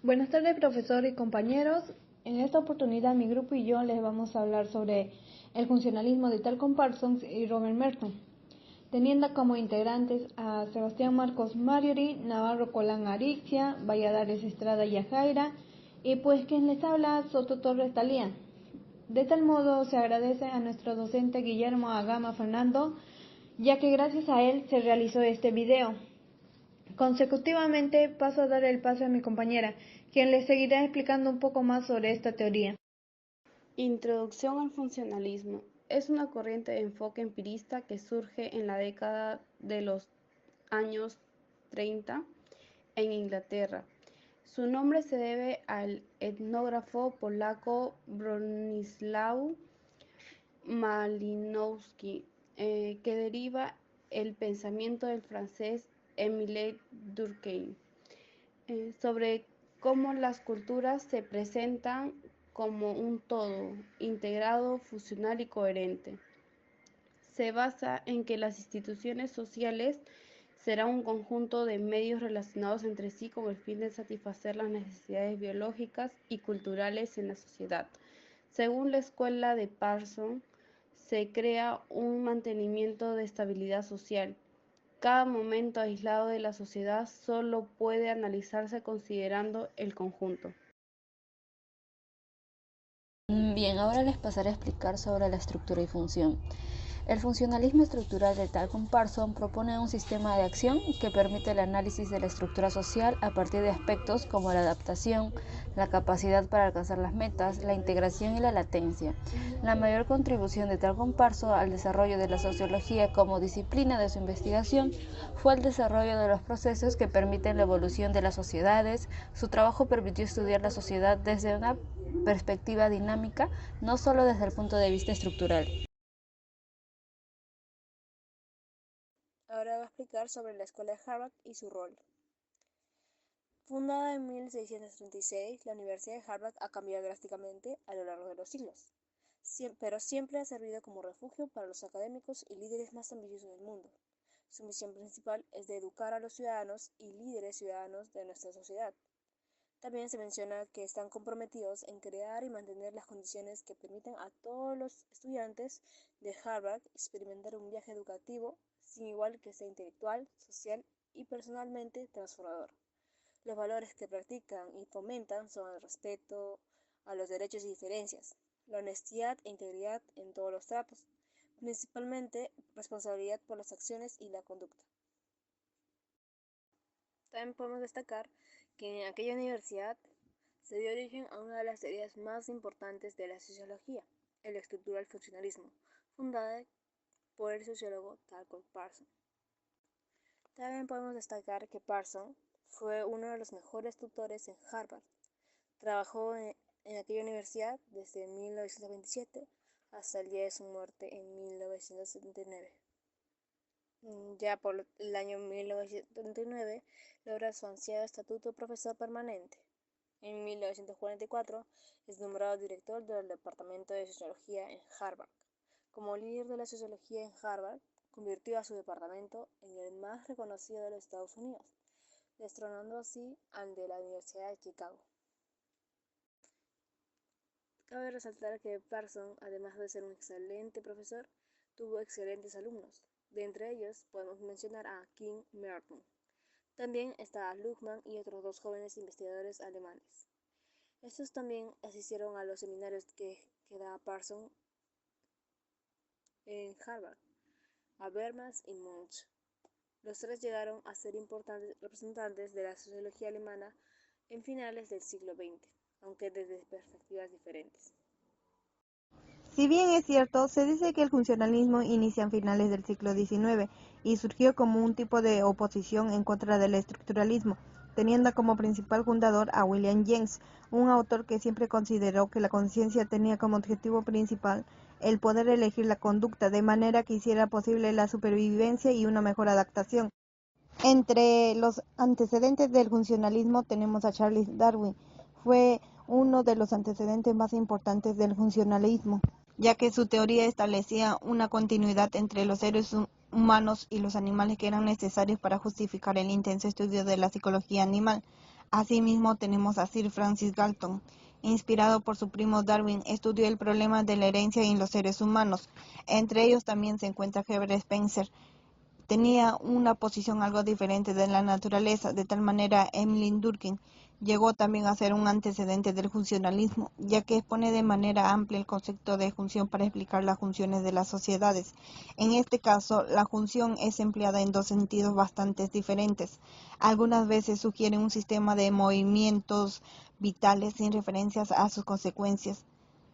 Buenas tardes, profesor y compañeros. En esta oportunidad mi grupo y yo les vamos a hablar sobre el funcionalismo de Talcott Parsons y Robert Merton, teniendo como integrantes a Sebastián Marcos Mariory, Navarro Colán Arixia, Valladares Estrada Yajaira y pues quien les habla Soto Torres Talía. De tal modo se agradece a nuestro docente Guillermo Agama Fernando, ya que gracias a él se realizó este video. Consecutivamente paso a dar el paso a mi compañera, quien les seguirá explicando un poco más sobre esta teoría. Introducción al funcionalismo. Es una corriente de enfoque empirista que surge en la década de los años 30 en Inglaterra. Su nombre se debe al etnógrafo polaco Bronisław Malinowski, que deriva el pensamiento del francés Émile Durkheim, sobre cómo las culturas se presentan como un todo, integrado, funcional y coherente. Se basa en que las instituciones sociales serán un conjunto de medios relacionados entre sí con el fin de satisfacer las necesidades biológicas y culturales en la sociedad. Según la escuela de Parsons, se crea un mantenimiento de estabilidad social. Cada momento aislado de la sociedad solo puede analizarse considerando el conjunto. Bien, ahora les pasaré a explicar sobre la estructura y función. El funcionalismo estructural de Talcott Parsons propone un sistema de acción que permite el análisis de la estructura social a partir de aspectos como la adaptación, la capacidad para alcanzar las metas, la integración y la latencia. La mayor contribución de Talcott Parsons al desarrollo de la sociología como disciplina de su investigación fue el desarrollo de los procesos que permiten la evolución de las sociedades. Su trabajo permitió estudiar la sociedad desde una perspectiva dinámica, no solo desde el punto de vista estructural. Ahora voy a explicar sobre la Escuela de Harvard y su rol. Fundada en 1636, la Universidad de Harvard ha cambiado drásticamente a lo largo de los siglos, pero siempre ha servido como refugio para los académicos y líderes más ambiciosos del mundo. Su misión principal es de educar a los ciudadanos y líderes ciudadanos de nuestra sociedad. También se menciona que están comprometidos en crear y mantener las condiciones que permitan a todos los estudiantes de Harvard experimentar un viaje educativo sin igual que sea intelectual, social y personalmente transformador. Los valores que practican y fomentan son el respeto a los derechos y diferencias, la honestidad e integridad en todos los tratos, principalmente responsabilidad por las acciones y la conducta. También podemos destacar que en aquella universidad se dio origen a una de las teorías más importantes de la sociología, el estructural funcionalismo, fundada por el sociólogo Talcott Parsons. También podemos destacar que Parsons fue uno de los mejores tutores en Harvard. Trabajó en aquella universidad desde 1927 hasta el día de su muerte en 1979. Ya por el año 1979 logra su ansiado estatuto profesor permanente. En 1944 es nombrado director del Departamento de Sociología en Harvard. Como líder de la sociología en Harvard, convirtió a su departamento en el más reconocido de los Estados Unidos, destronando así al de la Universidad de Chicago. Cabe resaltar que Parsons, además de ser un excelente profesor, tuvo excelentes alumnos. De entre ellos podemos mencionar a King Merton. También está Luhmann y otros dos jóvenes investigadores alemanes. Estos también asistieron a los seminarios que da Parsons en Harvard, Habermas y Munch. Los tres llegaron a ser importantes representantes de la sociología alemana en finales del siglo XX, aunque desde perspectivas diferentes. Si bien es cierto, se dice que el funcionalismo inicia a finales del siglo XIX y surgió como un tipo de oposición en contra del estructuralismo, teniendo como principal fundador a William James, un autor que siempre consideró que la conciencia tenía como objetivo principal el poder elegir la conducta de manera que hiciera posible la supervivencia y una mejor adaptación. Entre los antecedentes del funcionalismo tenemos a Charles Darwin. Fue uno de los antecedentes más importantes del funcionalismo, ya que su teoría establecía una continuidad entre los seres humanos y los animales que eran necesarios para justificar el intenso estudio de la psicología animal. Asimismo tenemos a Sir Francis Galton. Inspirado por su primo Darwin, estudió el problema de la herencia en los seres humanos. Entre ellos también se encuentra Herbert Spencer. Tenía una posición algo diferente de la naturaleza, de tal manera Emily Durkheim llegó también a ser un antecedente del funcionalismo, ya que expone de manera amplia el concepto de función para explicar las funciones de las sociedades. En este caso, la función es empleada en dos sentidos bastante diferentes. Algunas veces sugiere un sistema de movimientos vitales sin referencias a sus consecuencias,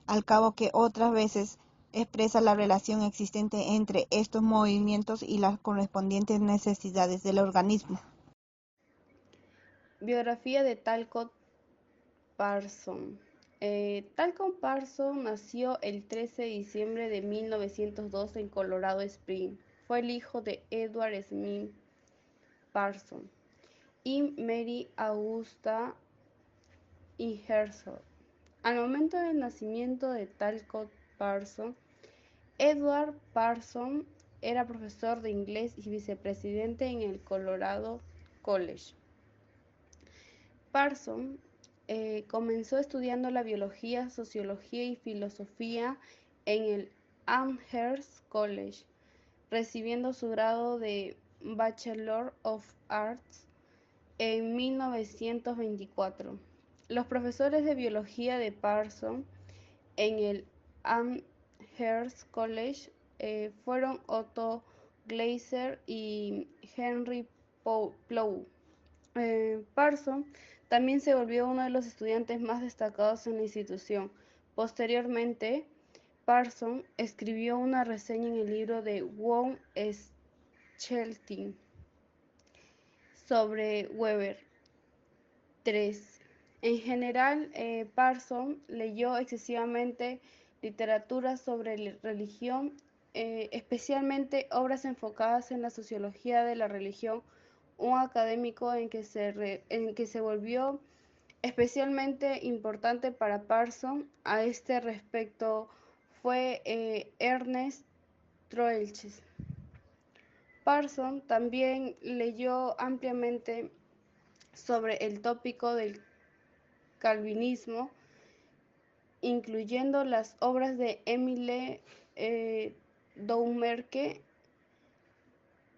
al cabo que otras veces expresa la relación existente entre estos movimientos y las correspondientes necesidades del organismo. Biografía de Talcott Parsons. Talcott Parsons nació el 13 de diciembre de 1902 en Colorado Springs. Fue el hijo de Edward Smith Parsons y Mary Augusta Ingersoll. Al momento del nacimiento de Talcott Parsons, Edward Parsons era profesor de inglés y vicepresidente en el Colorado College. Parsons comenzó estudiando la biología, sociología y filosofía en el Amherst College, recibiendo su grado de Bachelor of Arts en 1924. Los profesores de biología de Parsons en el Amherst College fueron Otto Glaser y Henry Plough. Parsons también se volvió uno de los estudiantes más destacados en la institución. Posteriormente, Parsons escribió una reseña en el libro de von Schelting sobre Weber. 3. En general, Parsons leyó excesivamente literatura sobre religión, especialmente obras enfocadas en la sociología de la religión, un académico en que se volvió especialmente importante para Parsons a este respecto fue Ernest Troeltsch. Parsons también leyó ampliamente sobre el tópico del calvinismo, incluyendo las obras de Émile Doumergue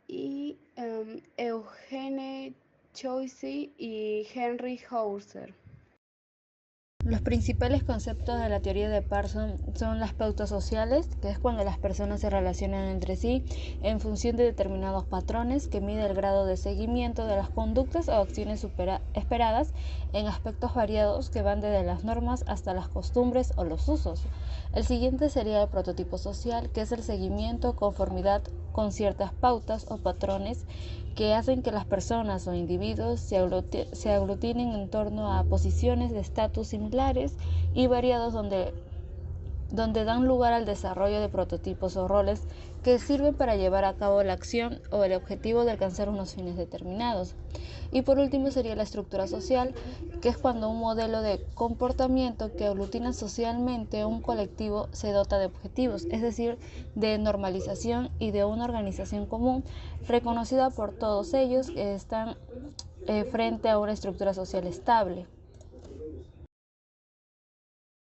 y Eugene Choisy y Henry Hauser. Los principales conceptos de la teoría de Parsons son las pautas sociales, que es cuando las personas se relacionan entre sí en función de determinados patrones, que mide el grado de seguimiento de las conductas o acciones esperadas en aspectos variados que van desde las normas hasta las costumbres o los usos. El siguiente sería el prototipo social, que es el seguimiento o conformidad con ciertas pautas o patrones que hacen que las personas o individuos se aglutinen en torno a posiciones de estatus similares y variados donde dan lugar al desarrollo de prototipos o roles que sirven para llevar a cabo la acción o el objetivo de alcanzar unos fines determinados. Y por último sería la estructura social, que es cuando un modelo de comportamiento que aglutina socialmente un colectivo se dota de objetivos, es decir, de normalización y de una organización común reconocida por todos ellos que están frente a una estructura social estable.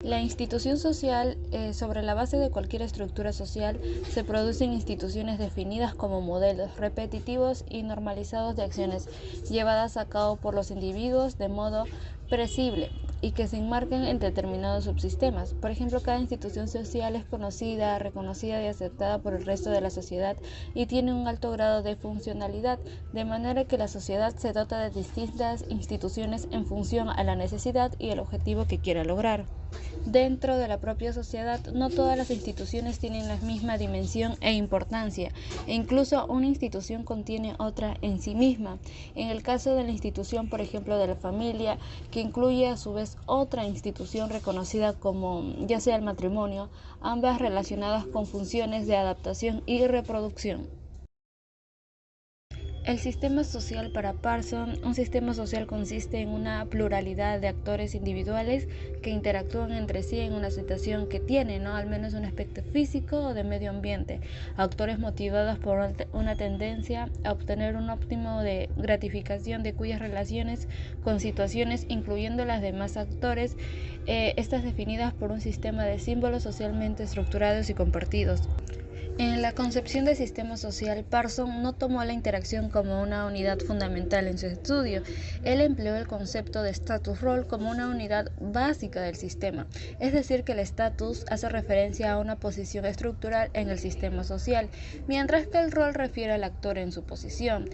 La institución social, sobre la base de cualquier estructura social, se producen instituciones definidas como modelos repetitivos y normalizados de acciones llevadas a cabo por los individuos de modo predecible y que se enmarcan en determinados subsistemas. Por ejemplo, cada institución social es conocida, reconocida y aceptada por el resto de la sociedad y tiene un alto grado de funcionalidad, de manera que la sociedad se dota de distintas instituciones en función a la necesidad y el objetivo que quiera lograr. Dentro de la propia sociedad, no todas las instituciones tienen la misma dimensión e importancia, e incluso una institución contiene otra en sí misma. En el caso de la institución, por ejemplo, de la familia, que incluye a su vez otra institución reconocida como ya sea el matrimonio, ambas relacionadas con funciones de adaptación y reproducción. El sistema social para Parsons, un sistema social consiste en una pluralidad de actores individuales que interactúan entre sí en una situación que tiene, al menos un aspecto físico o de medio ambiente, actores motivados por una tendencia a obtener un óptimo de gratificación de cuyas relaciones con situaciones, incluyendo las demás actores, estas definidas por un sistema de símbolos socialmente estructurados y compartidos. En la concepción del sistema social, Parsons no tomó la interacción como una unidad fundamental en su estudio. Él empleó el concepto de status role como una unidad básica del sistema, es decir, que el status hace referencia a una posición estructural en el sistema social, mientras que el rol refiere al actor en su posición.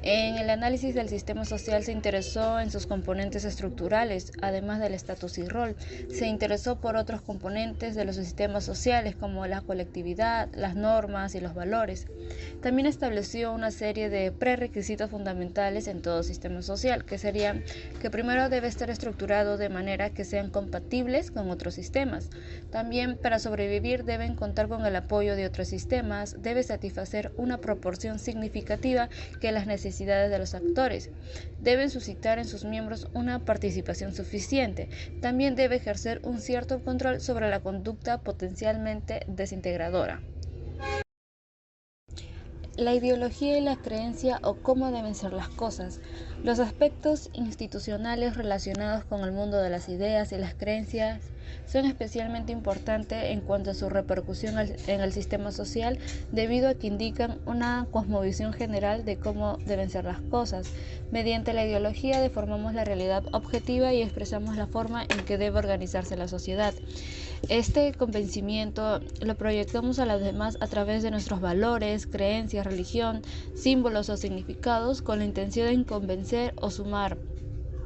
En el análisis del sistema social se interesó en sus componentes estructurales, además del status y rol. Se interesó por otros componentes de los sistemas sociales como la colectividad, las normas y los valores. También estableció una serie de prerequisitos fundamentales en todo sistema social, que serían que primero debe estar estructurado de manera que sean compatibles con otros sistemas. También para sobrevivir deben contar con el apoyo de otros sistemas, debe satisfacer una proporción significativa que las necesidades de los actores, deben suscitar en sus miembros una participación suficiente, también debe ejercer un cierto control sobre la conducta potencialmente desintegradora. La ideología y la creencia o cómo deben ser las cosas. Los aspectos institucionales relacionados con el mundo de las ideas y las creencias son especialmente importantes en cuanto a su repercusión en el sistema social, debido a que indican una cosmovisión general de cómo deben ser las cosas. Mediante la ideología deformamos la realidad objetiva y expresamos la forma en que debe organizarse la sociedad. Este convencimiento lo proyectamos a los demás a través de nuestros valores, creencias, religión, símbolos o significados, con la intención de convencer o sumar,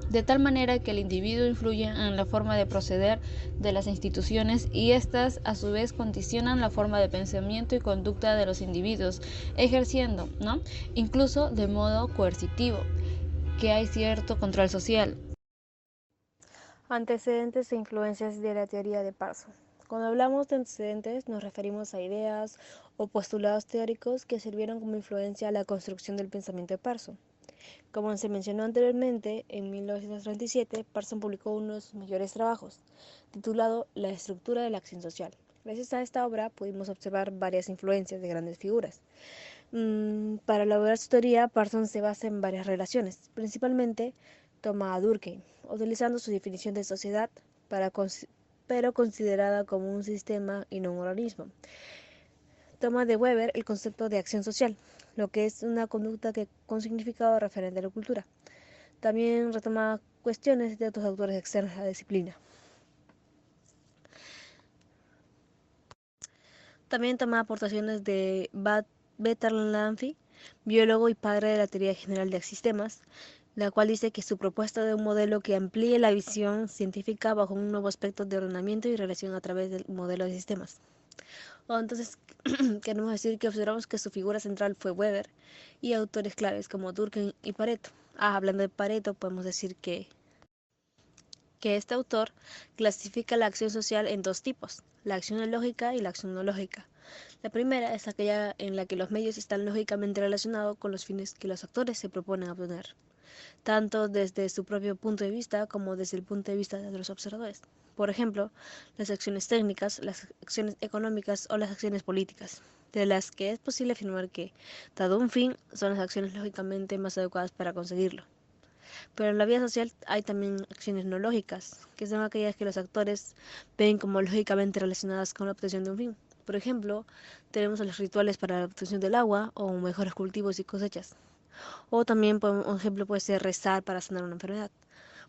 de tal manera que el individuo influye en la forma de proceder de las instituciones y éstas a su vez condicionan la forma de pensamiento y conducta de los individuos, ejerciendo, incluso de modo coercitivo, que hay cierto control social. Antecedentes e influencias de la teoría de Parsons. Cuando hablamos de antecedentes nos referimos a ideas o postulados teóricos que sirvieron como influencia a la construcción del pensamiento de Parsons. Como se mencionó anteriormente, en 1937 Parsons publicó uno de sus mayores trabajos, titulado La estructura de la acción social. Gracias a esta obra pudimos observar varias influencias de grandes figuras. Para elaborar su teoría, Parsons se basa en varias relaciones, principalmente toma a Durkheim, utilizando su definición de sociedad, pero considerada como un sistema y no un organismo. Toma de Weber el concepto de acción social, lo que es una conducta con significado referente a la cultura. También retoma cuestiones de otros autores externos a la disciplina. También toma aportaciones de Bertalanffy, biólogo y padre de la teoría general de sistemas, la cual dice que su propuesta de un modelo que amplíe la visión científica bajo un nuevo aspecto de ordenamiento y relación a través del modelo de sistemas. Entonces, queremos decir que observamos que su figura central fue Weber y autores claves como Durkheim y Pareto. Hablando de Pareto, podemos decir que este autor clasifica la acción social en dos tipos, la acción lógica y la acción no lógica. La primera es aquella en la que los medios están lógicamente relacionados con los fines que los actores se proponen obtener, tanto desde su propio punto de vista como desde el punto de vista de los observadores. Por ejemplo, las acciones técnicas, las acciones económicas o las acciones políticas, de las que es posible afirmar que, dado un fin, son las acciones lógicamente más adecuadas para conseguirlo. Pero en la vida social hay también acciones no lógicas, que son aquellas que los actores ven como lógicamente relacionadas con la obtención de un fin. Por ejemplo, tenemos los rituales para la obtención del agua o mejores cultivos y cosechas. O también, un ejemplo puede ser rezar para sanar una enfermedad.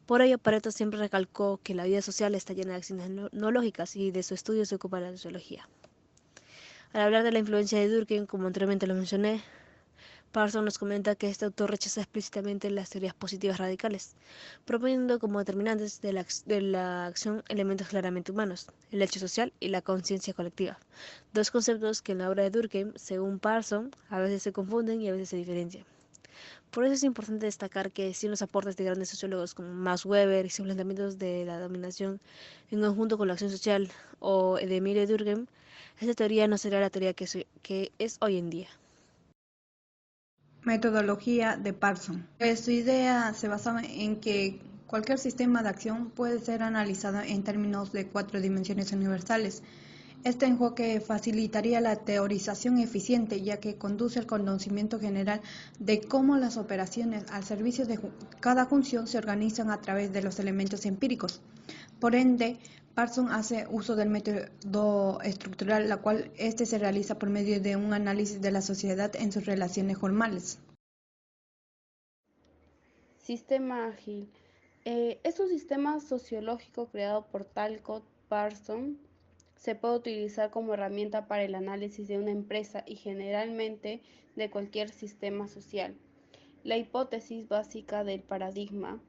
Por ello, Pareto siempre recalcó que la vida social está llena de acciones no lógicas y de su estudio se ocupa la sociología. Al hablar de la influencia de Durkheim, como anteriormente lo mencioné, Parsons nos comenta que este autor rechaza explícitamente las teorías positivas radicales, proponiendo como determinantes de la acción elementos claramente humanos, el hecho social y la conciencia colectiva, dos conceptos que en la obra de Durkheim, según Parsons, a veces se confunden y a veces se diferencian. Por eso es importante destacar que sin los aportes de grandes sociólogos como Max Weber y sus planteamientos de la dominación en conjunto con la acción social o de Emile Durkheim, esta teoría no sería la teoría que es hoy en día. Metodología de Parsons. Su idea se basaba en que cualquier sistema de acción puede ser analizado en términos de 4 dimensiones universales. Este enfoque facilitaría la teorización eficiente, ya que conduce al conocimiento general de cómo las operaciones al servicio de cada función se organizan a través de los elementos empíricos. Por ende, Parsons hace uso del método estructural, la cual se realiza por medio de un análisis de la sociedad en sus relaciones formales. Sistema ágil. Es un sistema sociológico creado por Talcott Parsons. Se puede utilizar como herramienta para el análisis de una empresa y generalmente de cualquier sistema social. La hipótesis básica del paradigma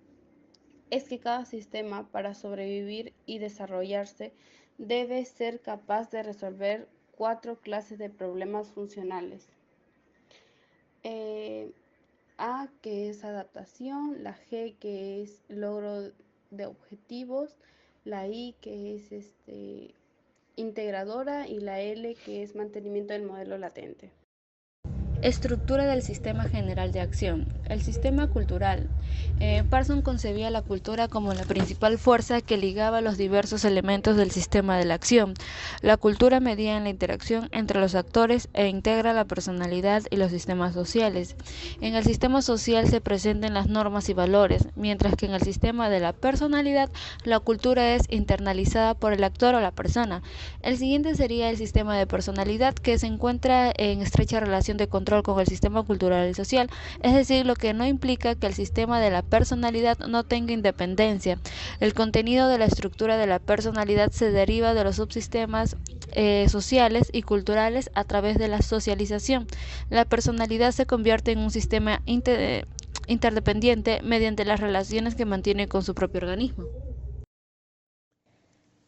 es que cada sistema, para sobrevivir y desarrollarse, debe ser capaz de resolver 4 clases de problemas funcionales. A, que es adaptación, la G, que es logro de objetivos, la I, que es integradora, y la L, que es mantenimiento del modelo latente. Estructura del sistema general de acción. El sistema cultural. Parsons concebía la cultura como la principal fuerza que ligaba los diversos elementos del sistema de la acción. La cultura media en la interacción entre los actores e integra la personalidad y los sistemas sociales. En el sistema social se presentan las normas y valores, mientras que en el sistema de la personalidad la cultura es internalizada por el actor o la persona. El siguiente sería el sistema de personalidad, que se encuentra en estrecha relación de control con el sistema cultural y social, es decir, lo que no implica que el sistema de la personalidad no tenga independencia. El contenido de la estructura de la personalidad se deriva de los subsistemas sociales y culturales a través de la socialización. La personalidad se convierte en un sistema interdependiente mediante las relaciones que mantiene con su propio organismo.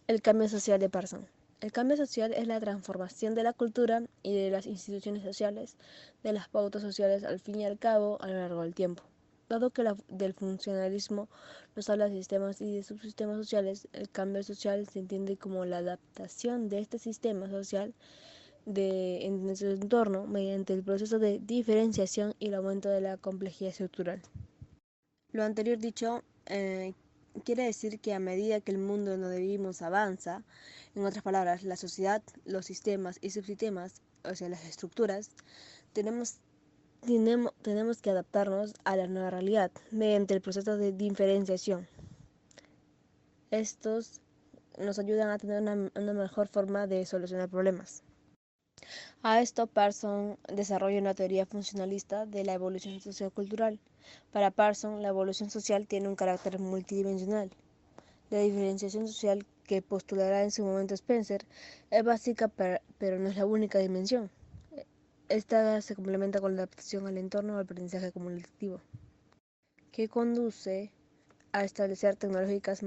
El cambio social de Parsons. El cambio social es la transformación de la cultura y de las instituciones sociales, de las pautas sociales al fin y al cabo a lo largo del tiempo. Dado que del funcionalismo nos habla de sistemas y de subsistemas sociales, el cambio social se entiende como la adaptación de este sistema social en nuestro entorno mediante el proceso de diferenciación y el aumento de la complejidad estructural. Lo anterior dicho quiere decir que a medida que el mundo en donde vivimos avanza, en otras palabras, la sociedad, los sistemas y subsistemas, o sea, las estructuras, tenemos que adaptarnos a la nueva realidad mediante el proceso de diferenciación. Estos nos ayudan a tener una mejor forma de solucionar problemas. A esto, Parsons desarrolla una teoría funcionalista de la evolución sociocultural. Para Parsons, la evolución social tiene un carácter multidimensional. La diferenciación social que postulará en su momento Spencer es básica, pero no es la única dimensión. Esta se complementa con la adaptación al entorno o al aprendizaje acumulativo, que conduce a establecer tecnologías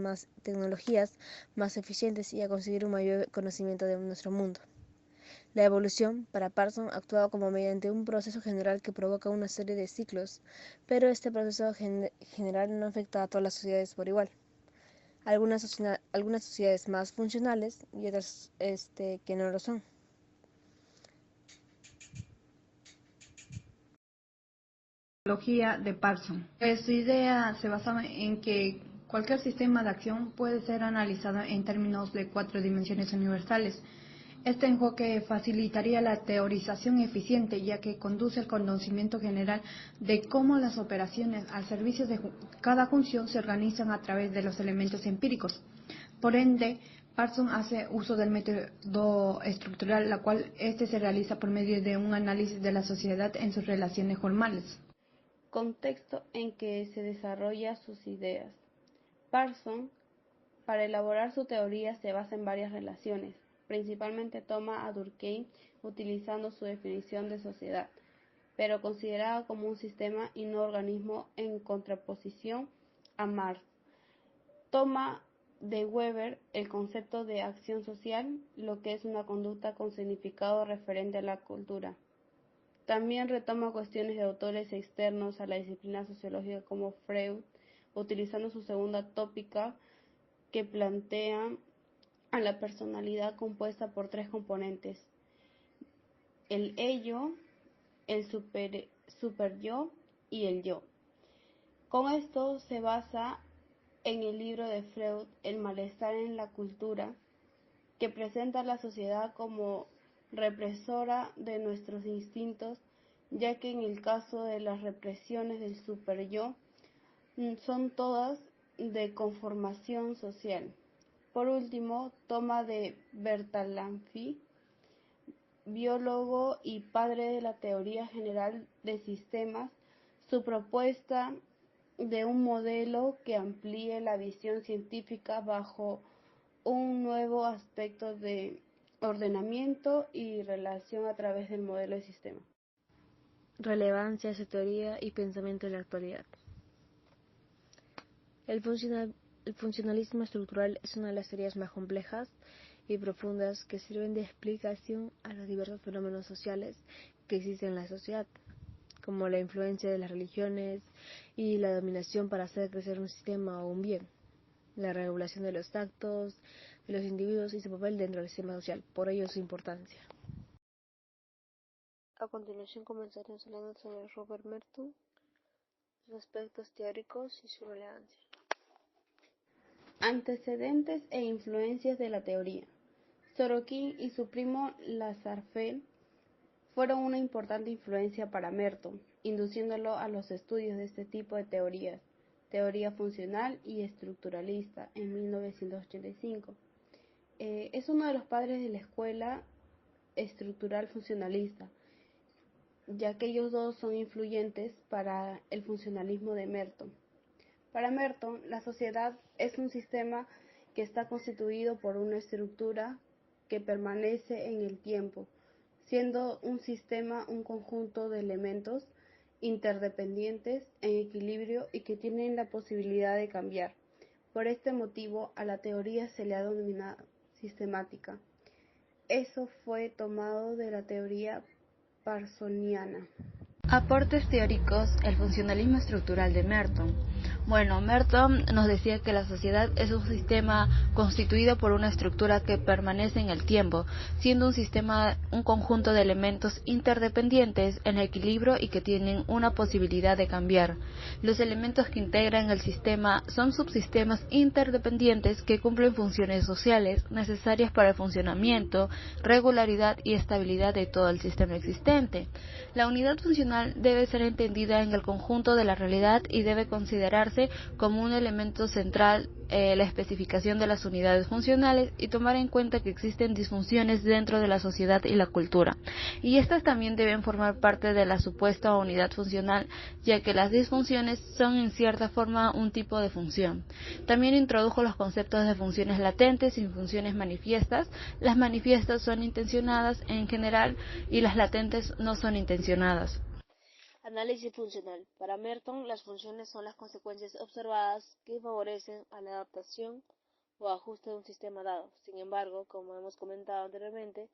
más eficientes y a conseguir un mayor conocimiento de nuestro mundo. La evolución, para Parsons, actuaba como mediante un proceso general que provoca una serie de ciclos, pero este proceso general no afecta a todas las sociedades por igual. Algunas sociedades más funcionales y otras que no lo son. Metodología de Parsons. Su idea se basaba en que cualquier sistema de acción puede ser analizado en términos de 4 dimensiones universales. Este enfoque facilitaría la teorización eficiente, ya que conduce al conocimiento general de cómo las operaciones al servicio de cada función se organizan a través de los elementos empíricos. Por ende, Parsons hace uso del método estructural, la cual se realiza por medio de un análisis de la sociedad en sus relaciones formales. Contexto en que se desarrolla sus ideas. Parsons, para elaborar su teoría, se basa en varias relaciones. Principalmente toma a Durkheim utilizando su definición de sociedad, pero considerada como un sistema y no organismo en contraposición a Marx. Toma de Weber el concepto de acción social, lo que es una conducta con significado referente a la cultura. También retoma cuestiones de autores externos a la disciplina sociológica como Freud, utilizando su segunda tópica que plantea a la personalidad compuesta por 3 componentes: el ello, el superyo y el yo. Con esto se basa en el libro de Freud, El malestar en la cultura, que presenta a la sociedad como represora de nuestros instintos, ya que en el caso de las represiones del superyo son todas de conformación social. Por último, toma de Bertalanffy, biólogo y padre de la teoría general de sistemas, su propuesta de un modelo que amplíe la visión científica bajo un nuevo aspecto de ordenamiento y relación a través del modelo de sistema. Relevancia de su teoría y pensamiento en la actualidad. El funcionalismo estructural es una de las teorías más complejas y profundas que sirven de explicación a los diversos fenómenos sociales que existen en la sociedad, como la influencia de las religiones y la dominación para hacer crecer un sistema o un bien, la regulación de los actos de los individuos y su papel dentro del sistema social, por ello su importancia. A continuación comenzaremos hablando sobre Robert Merton, sus aspectos teóricos y su relevancia. Antecedentes e influencias de la teoría. Sorokin y su primo Lasarfeld fueron una importante influencia para Merton, induciéndolo a los estudios de este tipo de teorías, teoría funcional y estructuralista, en 1985. Es uno de los padres de la escuela estructural funcionalista, ya que ellos dos son influyentes para el funcionalismo de Merton. Para Merton, la sociedad es un sistema que está constituido por una estructura que permanece en el tiempo, siendo un sistema un conjunto de elementos interdependientes en equilibrio y que tienen la posibilidad de cambiar. Por este motivo, a la teoría se le ha denominado sistemática. Eso fue tomado de la teoría parsoniana. Aportes teóricos, el funcionalismo estructural de Merton. Bueno, Merton nos decía que la sociedad es un sistema constituido por una estructura que permanece en el tiempo, siendo un sistema un conjunto de elementos interdependientes en equilibrio y que tienen una posibilidad de cambiar. Los elementos que integran el sistema son subsistemas interdependientes que cumplen funciones sociales necesarias para el funcionamiento, regularidad y estabilidad de todo el sistema existente. La unidad funcional debe ser entendida en el conjunto de la realidad y debe considerarse como un elemento central la especificación de las unidades funcionales y tomar en cuenta que existen disfunciones dentro de la sociedad y la cultura, y estas también deben formar parte de la supuesta unidad funcional, ya que las disfunciones son en cierta forma un tipo de función. También introdujo los conceptos de funciones latentes y funciones manifiestas. Las manifiestas son intencionadas en general y las latentes no son intencionadas. Análisis funcional. Para Merton, las funciones son las consecuencias observadas que favorecen a la adaptación o ajuste de un sistema dado. Sin embargo, como hemos comentado anteriormente,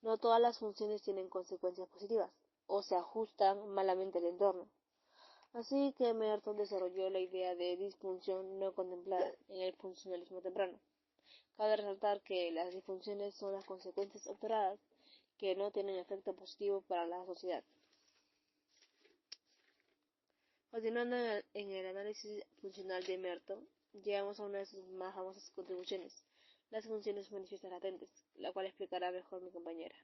no todas las funciones tienen consecuencias positivas o se ajustan malamente al entorno. Así que Merton desarrolló la idea de disfunción no contemplada en el funcionalismo temprano. Cabe resaltar que las disfunciones son las consecuencias observadas que no tienen efecto positivo para la sociedad. Continuando en el análisis funcional de Merton, llegamos a una de sus más famosas contribuciones, las funciones manifiestas latentes, la cual explicará mejor mi compañera.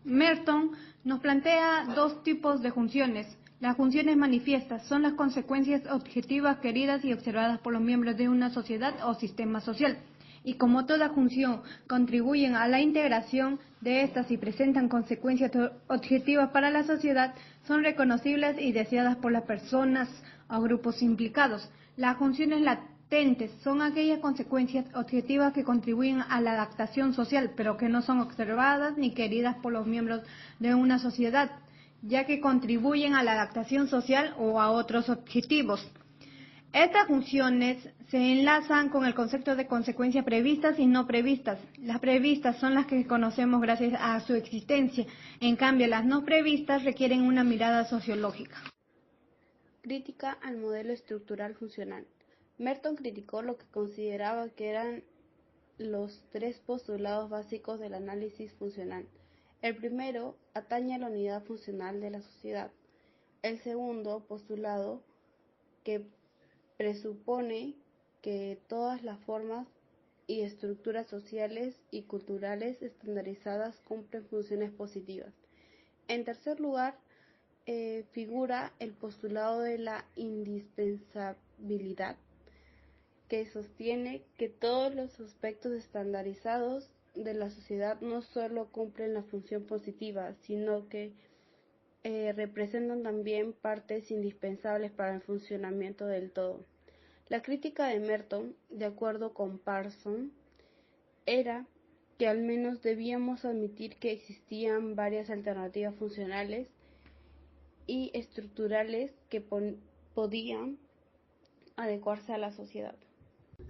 Merton nos plantea dos tipos de funciones. Las funciones manifiestas son las consecuencias objetivas queridas y observadas por los miembros de una sociedad o sistema social, y como toda función contribuyen a la integración de estas y presentan consecuencias objetivas para la sociedad, son reconocibles y deseadas por las personas o grupos implicados. Las funciones latentes son aquellas consecuencias objetivas que contribuyen a la adaptación social, pero que no son observadas ni queridas por los miembros de una sociedad, ya que contribuyen a la adaptación social o a otros objetivos. Estas funciones se enlazan con el concepto de consecuencias previstas y no previstas. Las previstas son las que conocemos gracias a su existencia, en cambio las no previstas requieren una mirada sociológica. Crítica al modelo estructural funcional. Merton criticó lo que consideraba que eran los tres postulados básicos del análisis funcional: El primero atañe a la unidad funcional de la sociedad. El segundo postulado que presupone que todas las formas y estructuras sociales y culturales estandarizadas cumplen funciones positivas. En tercer lugar, figura el postulado de la indispensabilidad, que sostiene que todos los aspectos estandarizados de la sociedad no solo cumplen la función positiva, sino que representan también partes indispensables para el funcionamiento del todo. La crítica de Merton, de acuerdo con Parsons, era que al menos debíamos admitir que existían varias alternativas funcionales y estructurales que podían adecuarse a la sociedad.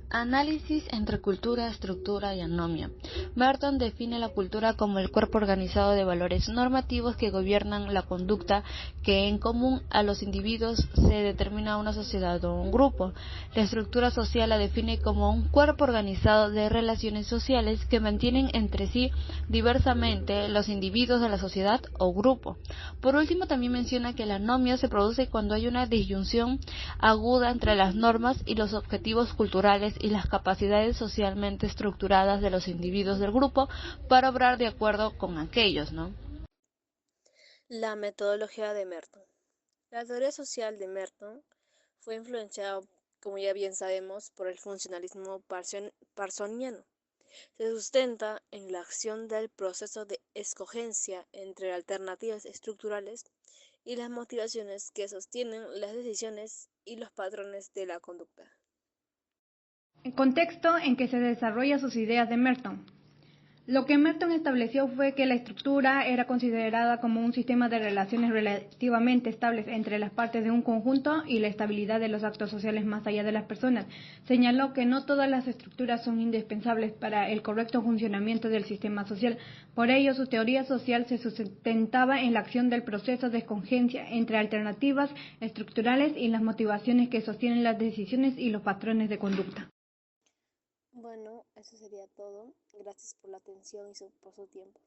Análisis entre cultura, estructura y anomia. Merton define la cultura como el cuerpo organizado de valores normativos que gobiernan la conducta que en común a los individuos se determina una sociedad o un grupo. La estructura social la define como un cuerpo organizado de relaciones sociales que mantienen entre sí diversamente los individuos de la sociedad o grupo. Por último, también menciona que la anomia se produce cuando hay una disyunción aguda entre las normas y los objetivos culturales y las capacidades socialmente estructuradas de los individuos del grupo para obrar de acuerdo con aquellos, ¿no? La metodología de Merton. La teoría social de Merton fue influenciada, como ya bien sabemos, por el funcionalismo parsoniano. Se sustenta en la acción del proceso de escogencia entre alternativas estructurales y las motivaciones que sostienen las decisiones y los patrones de la conducta. El contexto en que se desarrolla sus ideas de Merton. Lo que Merton estableció fue que la estructura era considerada como un sistema de relaciones relativamente estables entre las partes de un conjunto y la estabilidad de los actos sociales más allá de las personas. Señaló que no todas las estructuras son indispensables para el correcto funcionamiento del sistema social. Por ello, su teoría social se sustentaba en la acción del proceso de escogencia entre alternativas estructurales y las motivaciones que sostienen las decisiones y los patrones de conducta. Bueno, eso sería todo. Gracias por la atención y por su tiempo.